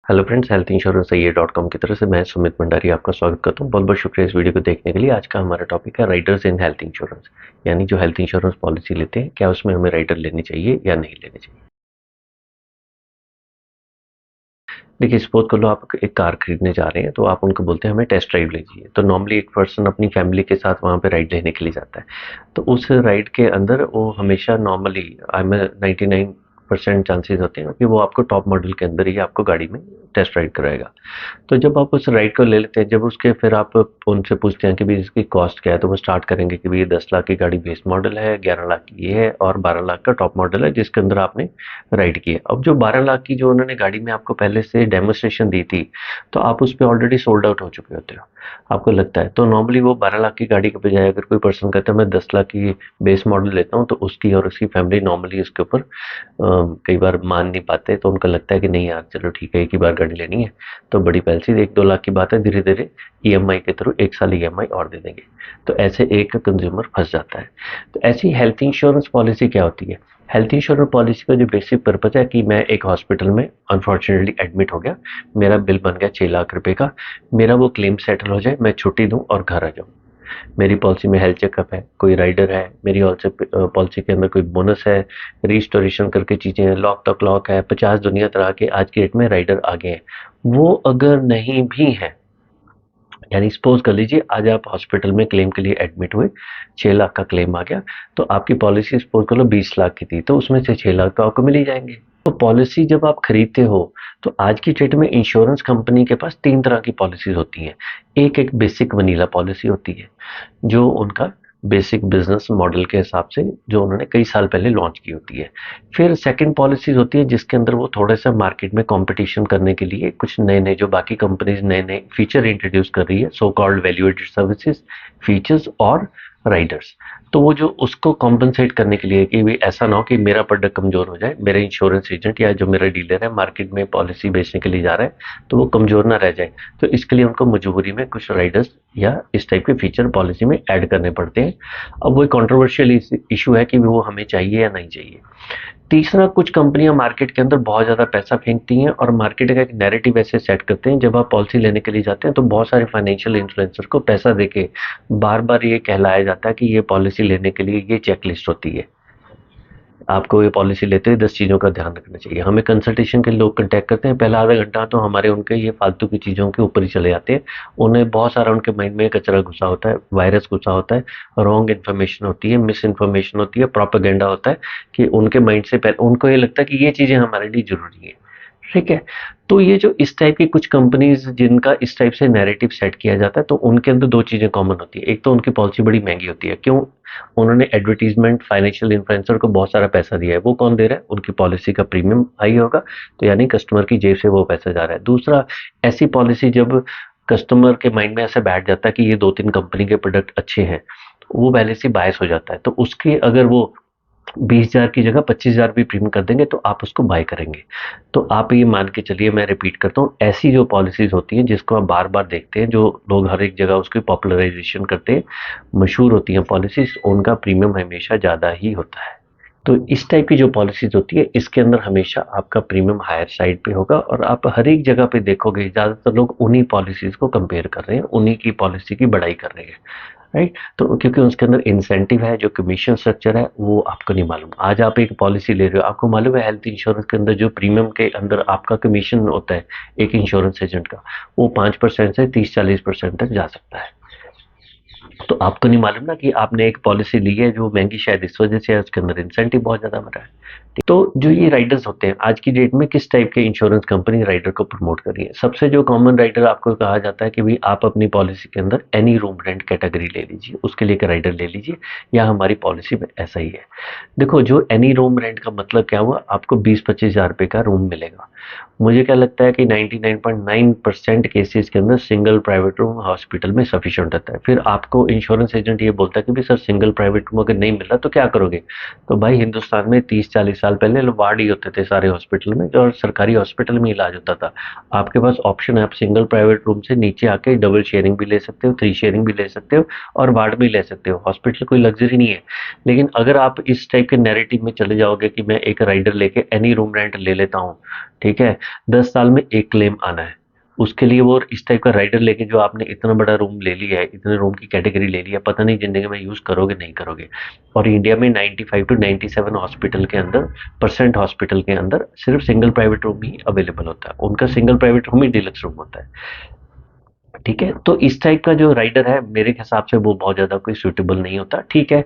Hello friends, health insurance सही .com की तरफ से मैं सुमित भंडारी आपका स्वागत करता हूं। बहुत बहुत शुक्रिया इस वीडियो को देखने के लिए। आज का हमारा टॉपिक है राइडर्स इन हेल्थ इंश्योरेंस, यानी जो हेल्थ इंश्योरेंस पॉलिसी लेते हैं क्या उसमें हमें राइडर लेनी चाहिए या नहीं लेनी चाहिए। देखिए, सपोज कर लो आप एक कार खरीदने जा रहे हैं तो आप उनको बोलते हैं हमें टेस्ट ड्राइव लीजिए। तो नॉर्मली एक पर्सन अपनी फैमिली के साथ वहां पे राइड लेने के लिए जाता है। तो उस राइड के अंदर वो हमेशा नॉर्मली आई में 99% चांसेस होते हैं कि वो आपको टॉप मॉडल के अंदर ही आपको गाड़ी में टेस्ट राइड कराएगा। तो जब आप उस राइड को ले लेते हैं, जब उसके फिर आप उनसे पूछते हैं कि भाई इसकी कॉस्ट क्या है, तो वो स्टार्ट करेंगे कि भाई ये 10 लाख की गाड़ी बेस मॉडल है, 11 लाख की ये है और 12 लाख का टॉप मॉडल है जिसके अंदर आपने राइड किया। अब जो 12 लाख की जो उन्होंने गाड़ी में आपको पहले से डेमोस्ट्रेशन दी थी, तो आप उस पर ऑलरेडी सोल्ड आउट हो चुके होते हो, आपको लगता है। तो नॉर्मली वो 12 लाख की गाड़ी के बजाय अगर कोई पर्सन कहता है मैं 10 लाख की बेस मॉडल लेता हूँ, तो उसकी और उसकी फैमिली नॉर्मली उसके ऊपर कई बार मान नहीं पाते। तो उनको लगता है कि नहीं यार चलो ठीक है, एक ही बार गाड़ी लेनी है तो बड़ी पॉलिसी 1-2 लाख की बात है, धीरे धीरे ईएमआई के थ्रू 1 साल ईएमआई और दे देंगे। तो ऐसे एक कंज्यूमर फंस जाता है। तो ऐसी हेल्थ इंश्योरेंस पॉलिसी क्या होती है? हेल्थ इंश्योरेंस पॉलिसी का जो बेसिक पर्पज है कि मैं एक हॉस्पिटल में अनफॉर्चुनेटली एडमिट हो गया, मेरा बिल बन गया 6 लाख रुपए का, मेरा वो क्लेम सेटल हो जाए, मैं छुट्टी दूं और घर आ जाऊं। मेरी पॉलिसी में हेल्थ चेकअप है, कोई राइडर है, मेरी पॉलिसी के अंदर कोई बोनस है, रिस्टोरेशन करके चीजें हैं, लॉक तक लॉक है, 50 दुनिया तरह के आज की डेट में राइडर आ गए हैं। वो अगर नहीं भी है, यानी सपोज कर लीजिए आज आप हॉस्पिटल में क्लेम के लिए एडमिट हुए, 6 लाख का क्लेम आ गया, तो आपकी पॉलिसी सपोज कर लो 20 लाख की थी, तो उसमें से 6 लाख तो आपको मिल ही जाएंगे। तो पॉलिसी जब आप खरीदते हो, तो आज की डेट में इंश्योरेंस कंपनी के पास 3 तरह की पॉलिसीज होती हैं। एक बेसिक वनीला पॉलिसी होती है, जो उनका बेसिक बिजनेस मॉडल के हिसाब से जो उन्होंने कई साल पहले लॉन्च की होती है। फिर सेकंड पॉलिसीज होती है जिसके अंदर वो थोड़ा सा मार्केट में कंपटीशन करने के लिए कुछ नए नए जो बाकी कंपनीज नए नए फीचर इंट्रोड्यूस कर रही है, so called value added services, features और राइडर्स। तो वो जो उसको कॉम्पनसेट करने के लिए कि भी ऐसा ना हो कि मेरा प्रोडक्ट कमजोर हो जाए, मेरा इंश्योरेंस एजेंट या जो मेरा डीलर है मार्केट में पॉलिसी बेचने के लिए जा रहा है, तो वो कमजोर ना रह जाए। तो इसके लिए उनको मजबूरी में कुछ राइडर्स या इस टाइप के फीचर पॉलिसी में ऐड करने पड़ते हैं। अब वो कंट्रोवर्शियल इशू है कि वो हमें चाहिए या नहीं चाहिए। तीसरा, कुछ कंपनियां मार्केट के अंदर बहुत ज्यादा पैसा फेंकती हैं और मार्केट का एक नैरेटिव ऐसे सेट करते हैं, जब आप पॉलिसी लेने के लिए जाते हैं तो बहुत सारे फाइनेंशियल इन्फ्लुएंसर को पैसा देके बार बार ये कहलाया जाता है कि ये पॉलिसी लेने के लिए ये चेकलिस्ट होती है, आपको ये पॉलिसी लेते हुए 10 चीज़ों का ध्यान रखना चाहिए। हमें कंसल्टेशन के लोग कांटेक्ट करते हैं, पहला आधा घंटा तो हमारे उनके ये फालतू की चीज़ों के ऊपर ही चले जाते हैं। उन्हें बहुत सारा उनके माइंड में कचरा घुसा होता है, वायरस घुसा होता है, रॉन्ग इन्फॉर्मेशन होती है, मिस इन्फॉर्मेशन होती है, प्रोपेगेंडा होता है कि उनके माइंड से पहले उनको ये लगता है कि ये चीज़ें हमारे लिए ज़रूरी है। ठीक है। तो ये जो इस टाइप की कुछ कंपनीज जिनका इस टाइप से नैरेटिव सेट किया जाता है, तो उनके अंदर दो चीजें कॉमन होती है। एक तो उनकी पॉलिसी बड़ी महंगी होती है। क्यों? उन्होंने एडवर्टीजमेंट फाइनेंशियल इन्फ्लुएंसर को बहुत सारा पैसा दिया है। वो कौन दे रहा है? उनकी पॉलिसी का प्रीमियम हाई होगा, तो यानी कस्टमर की जेब से वो पैसा जा रहा है। दूसरा, ऐसी पॉलिसी जब कस्टमर के माइंड में ऐसे बैठ जाता है कि ये 2-3 कंपनी के प्रोडक्ट अच्छे हैं, तो वो पहले से बायस हो जाता है। तो उसके अगर वो 20,000 की जगह 25,000 भी प्रीमियम कर देंगे तो आप उसको बाय करेंगे। तो आप ये मान के चलिए, मैं रिपीट करता हूँ, ऐसी जो पॉलिसीज होती हैं जिसको आप बार बार देखते हैं, जो लोग हर एक जगह उसकी पॉपुलराइजेशन करते हैं, मशहूर होती हैं पॉलिसीज, उनका प्रीमियम हमेशा ज़्यादा ही होता है। तो इस टाइप की जो पॉलिसीज होती है, इसके अंदर हमेशा आपका प्रीमियम हायर साइड पे होगा और आप हर एक जगह पे देखोगे ज़्यादातर लोग उन्हीं पॉलिसीज को कंपेयर कर रहे हैं, उन्हीं की पॉलिसी की बढ़ाई कर रहे हैं। राइट। तो क्योंकि उसके अंदर इंसेंटिव है, जो कमीशन स्ट्रक्चर है वो आपको नहीं मालूम। आज आप एक पॉलिसी ले रहे हो, आपको मालूम है हेल्थ इंश्योरेंस के अंदर जो प्रीमियम के अंदर आपका कमीशन होता है एक इंश्योरेंस एजेंट का, वो 5% से 30-40% तक जा सकता है। तो आपको नहीं मालूम ना कि आपने एक पॉलिसी ली है जो महंगी शायद इस वजह से है, उसके अंदर इंसेंटिव बहुत ज्यादा मिल रहा है। तो जो ये राइडर्स होते हैं आज की डेट में, किस टाइप के इंश्योरेंस कंपनी राइडर को प्रमोट कर रही है? सबसे जो कॉमन राइडर आपको कहा जाता है कि भाई आप अपनी पॉलिसी के अंदर एनी रूम रेंट कैटेगरी ले लीजिए, उसके लिए एक राइडर ले लीजिए, या हमारी पॉलिसी में ऐसा ही है। देखो, जो एनी रूम रेंट का मतलब क्या हुआ, आपको 20-25 हजार रुपए का रूम मिलेगा। मुझे क्या लगता है कि 99.9% केसेस के अंदर सिंगल प्राइवेट रूम हॉस्पिटल में सफिशिएंट रहता है। फिर आपको इंश्योरेंस एजेंट ये बोलता है कि भाई सर सिंगल प्राइवेट रूम अगर नहीं मिल रहा तो क्या करोगे? तो भाई हिंदुस्तान में 30-40 साल पहले वार्ड ही होते थे सारे हॉस्पिटल में, और सरकारी हॉस्पिटल में इलाज होता था। आपके पास ऑप्शन है, आप सिंगल प्राइवेट रूम से नीचे आके डबल शेयरिंग भी ले सकते हो, 3 शेयरिंग भी ले सकते हो, और वार्ड भी ले सकते हो। हॉस्पिटल कोई लग्जरी नहीं है। लेकिन अगर आप इस टाइप के नैरेटिव में चले जाओगे कि मैं एक राइडर लेके एनी रूम रेंट ले लेता हूँ, ठीक है, 10 साल में एक क्लेम आना है, उसके लिए वो इस टाइप का राइडर लेके जो आपने इतना बड़ा रूम ले लिया है, इतने रूम की कैटेगरी ले लिया, पता नहीं जिंदगी में यूज करोगे नहीं करोगे। और इंडिया में 95 टू 97 हॉस्पिटल के अंदर परसेंट हॉस्पिटल के अंदर सिर्फ सिंगल प्राइवेट रूम ही अवेलेबल होता है, उनका सिंगल प्राइवेट रूम ही डिलक्स रूम होता है। ठीक है, तो इस टाइप का जो राइडर है मेरे हिसाब से वो बहुत ज्यादा कोई सूटेबल नहीं होता। ठीक है,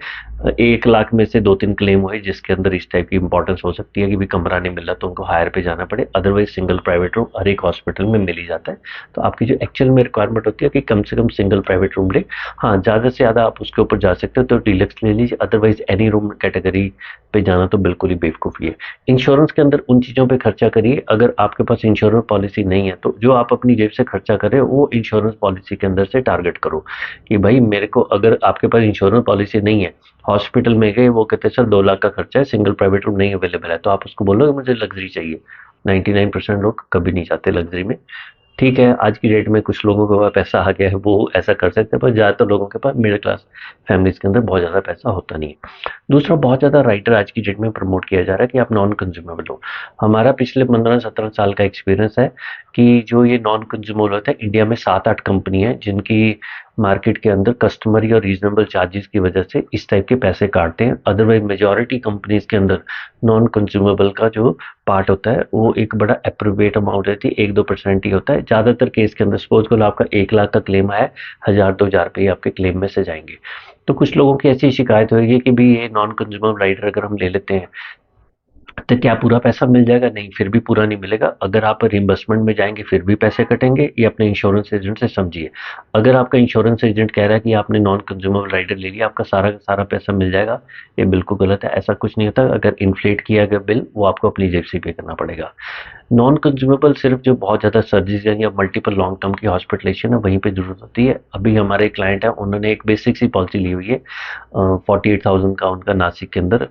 1 लाख में से 2-3 क्लेम हुए जिसके अंदर इस टाइप की इंपॉर्टेंस हो सकती है कि भी कमरा नहीं मिल रहा तो उनको हायर पे जाना पड़े, अदरवाइज सिंगल प्राइवेट रूम हर एक हॉस्पिटल में मिल ही जाता है। तो आपकी जो एक्चुअल में रिक्वायरमेंट होती है कि कम से कम सिंगल प्राइवेट रूम ले, हाँ ज्यादा से ज्यादा आप उसके ऊपर जा सकते हो तो डीलक्स ले लीजिए, अदरवाइज एनी रूम कैटेगरी पे जाना तो बिल्कुल ही बेवकूफ़ी है। इंश्योरेंस के अंदर उन चीज़ों पे खर्चा करिए, अगर आपके पास इंश्योरेंस पॉलिसी नहीं है तो जो आप अपनी जेब से खर्चा करें वो इंश्योरेंस पॉलिसी के अंदर से टारगेट करो कि भाई मेरे को, अगर आपके पास इंश्योरेंस पॉलिसी नहीं है, हॉस्पिटल में गए वो कहते हैं सर 2 लाख का खर्चा है, सिंगल प्राइवेट रूम नहीं अवेलेबल है, तो आप उसको बोलो मुझे लग्जरी चाहिए। 99% लोग कभी नहीं चाहते लग्जरी में। ठीक है, आज की डेट में कुछ लोगों के पास पैसा आ गया है वो ऐसा कर सकते हैं, पर ज़्यादातर लोगों के पास मिडिल क्लास फैमिलीज के अंदर बहुत ज़्यादा पैसा होता नहीं है। दूसरा, बहुत ज़्यादा राइटर आज की डेट में प्रमोट किया जा रहा है कि आप नॉन कंज्यूमेबल हो। हमारा पिछले 15-17 साल का एक्सपीरियंस है कि जो ये नॉन कंज्यूमेबल होता है, इंडिया में 7-8 कंपनी है जिनकी मार्केट के अंदर कस्टमरी और रीजनेबल चार्जेस की वजह से इस टाइप के पैसे काटते हैं। अदरवाइज मेजॉरिटी कंपनीज के अंदर नॉन कंज्यूमेबल का जो पार्ट होता है वो एक बड़ा अप्रोप्रिएट अमाउंट रहती है, 1-2% ही होता है। ज़्यादातर केस के अंदर सपोज करो आपका 1 लाख का क्लेम आया, 1000-2000 रुपये आपके क्लेम में से जाएंगे। तो कुछ लोगों की ऐसी शिकायत होगी कि भी ये नॉन कंज्यूमेबल राइडर अगर हम ले लेते हैं तो क्या पूरा पैसा मिल जाएगा? नहीं, फिर भी पूरा नहीं मिलेगा। अगर आप रिइंबर्समेंट में जाएंगे फिर भी पैसे कटेंगे। ये अपने इंश्योरेंस एजेंट से समझिए। अगर आपका इंश्योरेंस एजेंट कह रहा है कि आपने नॉन कंज्यूमेबल राइडर ले लिया, आपका सारा का सारा पैसा मिल जाएगा, ये बिल्कुल गलत है। ऐसा कुछ नहीं होता। अगर इन्फ्लेट किया गया बिल वो आपको अपनी जेब से पे करना पड़ेगा। नॉन कंज्यूमेबल सिर्फ जो बहुत ज़्यादा सर्जरीज या मल्टीपल लॉन्ग टर्म की हॉस्पिटलेशन है वहीं पे जरूरत होती है। अभी हमारे क्लाइंट है, उन्होंने एक बेसिक सी पॉलिसी ली हुई है, 48,000 का उनका नासिक के अंदर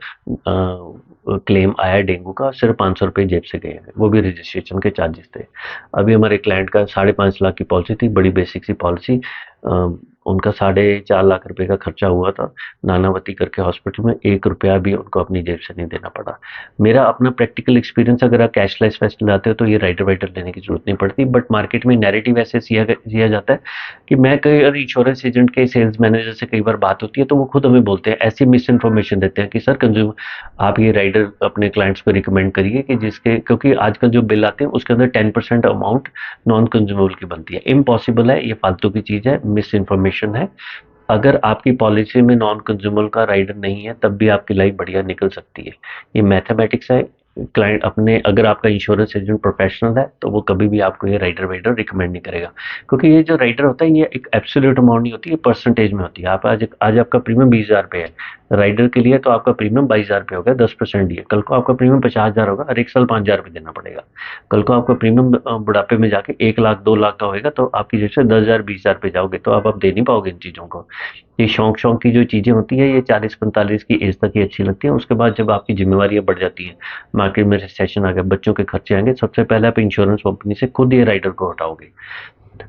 क्लेम आया डेंगू का, सिर्फ 500 रुपये जेब से गए हैं, वो भी रजिस्ट्रेशन के चार्जेस थे। अभी हमारे क्लाइंट का 5.5 लाख की पॉलिसी थी, बड़ी बेसिक सी पॉलिसी, उनका 4.5 लाख रुपए का खर्चा हुआ था नानावती करके हॉस्पिटल में। 1 रुपया भी उनको अपनी जेब से नहीं देना पड़ा। मेरा अपना प्रैक्टिकल एक्सपीरियंस, अगर आप कैशलेस फेस्ट लाते हो तो ये राइडर वाइडर लेने की जरूरत नहीं पड़ती। बट मार्केट में नैरेटिव ऐसे दिया जाता है कि मैं कई बार इंश्योरेंस एजेंट के सेल्स मैनेजर से कई बार बात होती है तो वो खुद हमें बोलते हैं, ऐसी मिस इन्फॉर्मेशन देते हैं कि सर कंज्यूमर आप ये राइडर अपने क्लाइंट्स को रिकमेंड करिए कि जिसके, क्योंकि आजकल जो बिल आते हैं उसके अंदर 10% अमाउंट नॉन कंज्यूमेबल की बनती है। इम्पॉसिबल है, ये फालतू की चीज़ है, मिस इन्फॉर्मेशन है। अगर आपकी पॉलिसी में नॉन कंज्यूमर का राइडर नहीं है तब भी आपकी लाइफ बढ़िया निकल सकती है। ये मैथमेटिक्स है। क्लाइंट अपने, अगर आपका इंश्योरेंस एजेंट प्रोफेशनल है तो वो कभी भी आपको ये राइडर वाइडर रिकमेंड नहीं करेगा, क्योंकि ये जो राइडर होता है ये एक एब्सोल्यूट अमाउंट नहीं होती, ये परसेंटेज में होती है। आप आज आपका प्रीमियम 20,000 रुपये है राइडर के लिए, तो आपका प्रीमियम 22,000 रुपये हो गया, 10% दिए। कल को आपका प्रीमियम 50,000 होगा, हर एक साल 5,000 रुपये देना पड़ेगा। कल को आपका प्रीमियम बुढ़ापे में जाके 1 लाख 2 लाख का होगा तो आपकी जैसे 10,000 20,000 रुपये जाओगे तो आप दे नहीं पाओगे इन चीज़ों को। ये शौक शौक की जो चीज़ें होती है ये 40-45 की एज तक ही अच्छी लगती है। उसके बाद जब आपकी जिम्मेवारियां बढ़ जाती हैं, मार्केट में रिसेशन आ गया, बच्चों के खर्चे आएंगे, सबसे पहले आप इंश्योरेंस कंपनी से खुद ये राइडर को हटाओगे।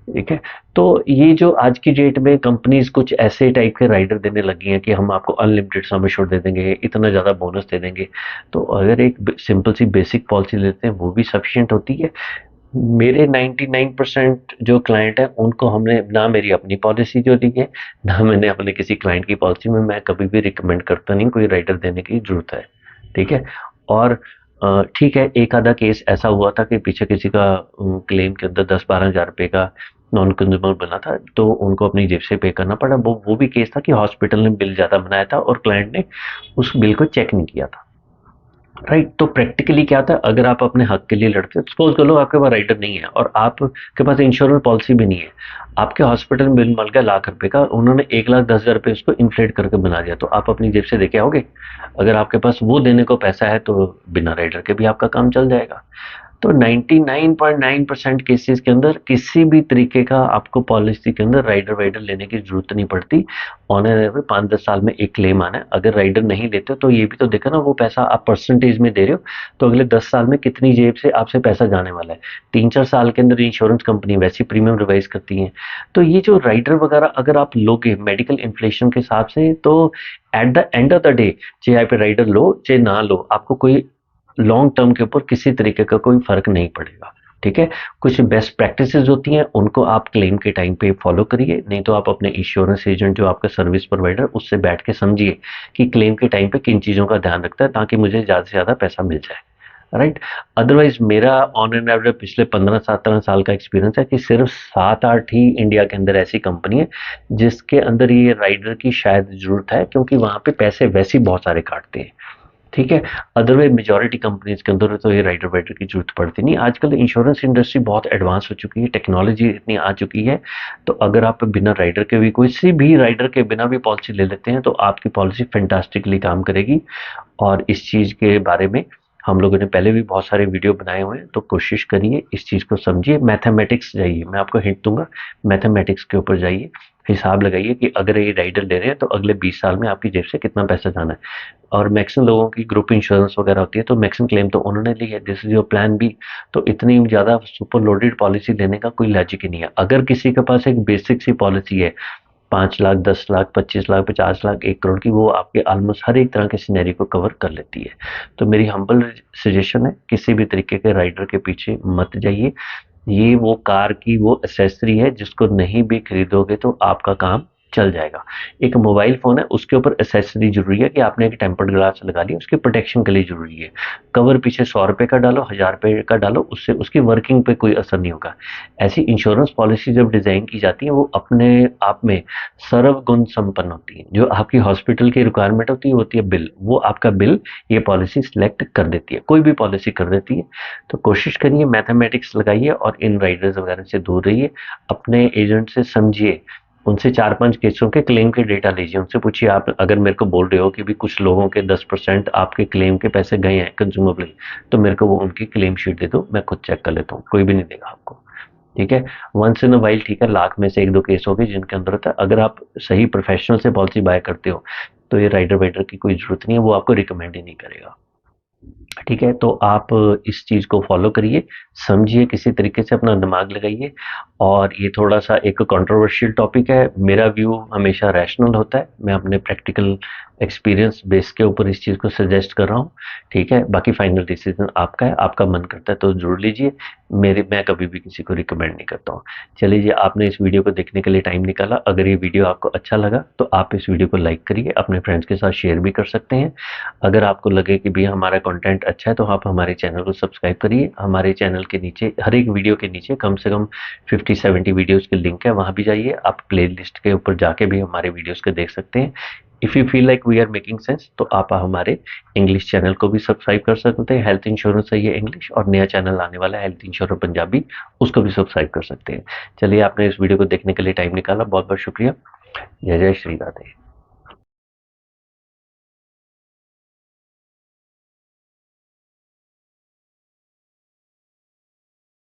ठीक है, तो ये जो आज की डेट में कंपनीज कुछ ऐसे टाइप के राइडर देने लगी हैं कि हम आपको अनलिमिटेड सम एश्योर्ड दे देंगे, इतना ज़्यादा बोनस दे देंगे, तो अगर एक सिंपल सी बेसिक पॉलिसी लेते हैं वो भी सफिशिएंट होती है। मेरे 99% जो क्लाइंट है उनको हमने ना, मेरी अपनी पॉलिसी जो ली है ना मैंने अपने किसी क्लाइंट की पॉलिसी में, मैं कभी भी रिकमेंड करता नहीं कोई राइडर देने की जरूरत है। ठीक है, और ठीक है, एक आधा केस ऐसा हुआ था कि पीछे किसी का क्लेम के अंदर 10-12 हज़ार रुपये का नॉन कंज्यूमर बना था तो उनको अपनी जेब से पे करना पड़ा। वो भी केस था कि हॉस्पिटल ने बिल ज़्यादा बनाया था और क्लाइंट ने उस बिल को चेक नहीं किया था। राइट, तो प्रैक्टिकली क्या था, अगर आप अपने हक के लिए लड़ते हो, सपोज कर लो आपके पास राइडर नहीं है और आपके पास इंश्योरेंस पॉलिसी भी नहीं है, आपके हॉस्पिटल में बिल मिल गया ₹1,00,000 का, उन्होंने 1,10,000 रुपये उसको इन्फ्लेट करके बना दिया, तो आप अपनी जेब से देके आओगे? अगर आपके पास वो देने को पैसा है तो बिना राइडर के भी आपका काम चल जाएगा। तो 99.9% केसेस के अंदर किसी भी तरीके का आपको पॉलिसी के अंदर राइडर वाइडर लेने की जरूरत नहीं पड़ती। ऑन एन एवरेज 5-10 साल में एक क्लेम आना है। अगर राइडर नहीं लेते तो ये भी तो देखा ना, वो पैसा आप परसेंटेज में दे रहे हो, तो अगले 10 साल में कितनी जेब से आपसे पैसा जाने वाला है। 3-4 साल के अंदर इंश्योरेंस कंपनी वैसी प्रीमियम रिवाइज करती है। तो ये जो राइडर वगैरह अगर आप लोगे मेडिकल इन्फ्लेशन के हिसाब से, तो at the end of the day, चाहे आप राइडर लो चाहे ना लो, आपको कोई लॉन्ग टर्म के ऊपर किसी तरीके का कोई फर्क नहीं पड़ेगा। ठीक है। कुछ बेस्ट प्रैक्टिसेस होती हैं, उनको आप क्लेम के टाइम पे फॉलो करिए, नहीं तो आप अपने इंश्योरेंस एजेंट जो आपका सर्विस प्रोवाइडर, उससे बैठ के समझिए कि क्लेम के टाइम पे किन चीज़ों का ध्यान रखता है, ताकि मुझे ज़्यादा से ज़्यादा पैसा मिल जाए। राइट। अदरवाइज मेरा ऑन एंड एवरेज पिछले 15-17 साल का एक्सपीरियंस है कि सिर्फ 7-8 ही इंडिया के अंदर ऐसी कंपनी है जिसके अंदर ये राइडर की शायद जरूरत है, क्योंकि वहां पे पैसे वैसे ही बहुत सारे काटते हैं। ठीक है। अदरवाइज मेजॉरिटी कंपनीज के अंदर तो ये राइडर वाइडर की जरूरत पड़ती नहीं। आजकल इंश्योरेंस इंडस्ट्री बहुत एडवांस हो चुकी है, टेक्नोलॉजी इतनी आ चुकी है, तो अगर आप बिना राइडर के भी, कोई सी भी राइडर के बिना भी पॉलिसी ले लेते हैं, तो आपकी पॉलिसी फैंटास्टिकली काम करेगी। और इस चीज़ के बारे में हम लोगों ने पहले भी बहुत सारे वीडियो बनाए हुए हैं, तो कोशिश करिए इस चीज़ को समझिए। मैथमेटिक्स जाइए, मैं आपको हिंट दूंगा, मैथमेटिक्स के ऊपर जाइए, हिसाब लगाइए कि अगर ये राइडर ले रहे हैं तो अगले 20 साल में आपकी जेब से कितना पैसा जाना है। और मैक्सिमम लोगों की ग्रुप इंश्योरेंस वगैरह होती है, तो मैक्सिमम क्लेम तो उन्होंने ली है, this is your plan B. तो इतनी ज़्यादा सुपर लोडेड पॉलिसी लेने का कोई लॉजिक ही नहीं है। अगर किसी के पास एक बेसिक सी पॉलिसी है 5 लाख, 10 लाख, 25 लाख, 50 लाख, 1 करोड़ की, वो आपके ऑलमोस्ट हर एक तरह के सिनेरियो को कवर कर लेती है। तो मेरी हम्बल सजेशन है, किसी भी तरीके के राइडर के पीछे मत जाइए। ये वो कार की वो एसेसरी है जिसको नहीं भी खरीदोगे तो आपका काम चल जाएगा। एक मोबाइल फोन है, उसके ऊपर एसेसरी जरूरी है कि आपने एक टेम्पर्ड ग्लास लगा लिया, उसकी प्रोटेक्शन के लिए जरूरी है। कवर पीछे 100 रुपए का डालो, 1000 रुपए का डालो, उससे उसकी वर्किंग पे कोई असर नहीं होगा। ऐसी इंश्योरेंस पॉलिसी जब डिजाइन की जाती है, वो अपने आप में सर्वगुण संपन्न होती है। जो आपकी हॉस्पिटल की रिक्वायरमेंट होती है बिल, वो आपका बिल ये पॉलिसी सिलेक्ट कर देती है, कोई भी पॉलिसी कर देती है। तो कोशिश करिए, मैथमेटिक्स लगाइए और इन राइडर्स वगैरह से दूर रहिए। अपने एजेंट से समझिए, उनसे 4-5 केसों के क्लेम के डेटा लीजिए, उनसे पूछिए, आप अगर मेरे को बोल रहे हो कि भी कुछ लोगों के 10% आपके क्लेम के पैसे गए हैं कंज्यूमेबली, तो मेरे को वो उनकी क्लेम शीट दे दो, मैं खुद चेक कर लेता हूँ, कोई भी नहीं देगा आपको। ठीक है। वंस इन अ वाइल, ठीक है, लाख में से 1-2 केस हो गए जिनके अंदर होता है। अगर आप सही प्रोफेशनल से पॉलिसी बाय करते हो, तो ये राइडर वाइडर की कोई जरूरत नहीं है, वो आपको रिकमेंड ही नहीं करेगा। ठीक है। तो आप इस चीज़ को फॉलो करिए, समझिए, किसी तरीके से अपना दिमाग लगाइए। और ये थोड़ा सा एक कंट्रोवर्शियल टॉपिक है, मेरा व्यू हमेशा रैशनल होता है, मैं अपने प्रैक्टिकल एक्सपीरियंस बेस के ऊपर इस चीज़ को सजेस्ट कर रहा हूँ। ठीक है। बाकी फाइनल डिसीजन आपका है, आपका मन करता है तो जरूर लीजिए। मैं कभी भी किसी को रिकमेंड नहीं करता हूँ। चलिए जी, आपने इस वीडियो को देखने के लिए टाइम निकाला। अगर ये वीडियो आपको अच्छा लगा तो आप इस वीडियो को लाइक करिए, अपने फ्रेंड्स के साथ शेयर भी कर सकते हैं। अगर आपको लगे कि भैया हमारा कंटेंट अच्छा है, तो आप हमारे चैनल को सब्सक्राइब करिए। हमारे चैनल के नीचे, हर एक वीडियो के नीचे कम से कम 50-70 वीडियोस के लिंक है, वहाँ भी जाइए। आप प्लेलिस्ट के ऊपर जाके भी हमारे वीडियोस को देख सकते हैं। If you feel like we are making sense, तो आप हमारे इंग्लिश चैनल को भी सब्सक्राइब कर सकते हैं। हेल्थ इंश्योरेंस है ये इंग्लिश, और नया चैनल आने वाला है हेल्थ इंश्योरेंस पंजाबी, उसको भी सब्सक्राइब कर सकते हैं। चलिए, आपने इस वीडियो को देखने के लिए टाइम निकाला, बहुत बहुत शुक्रिया। जय जय श्री राधे।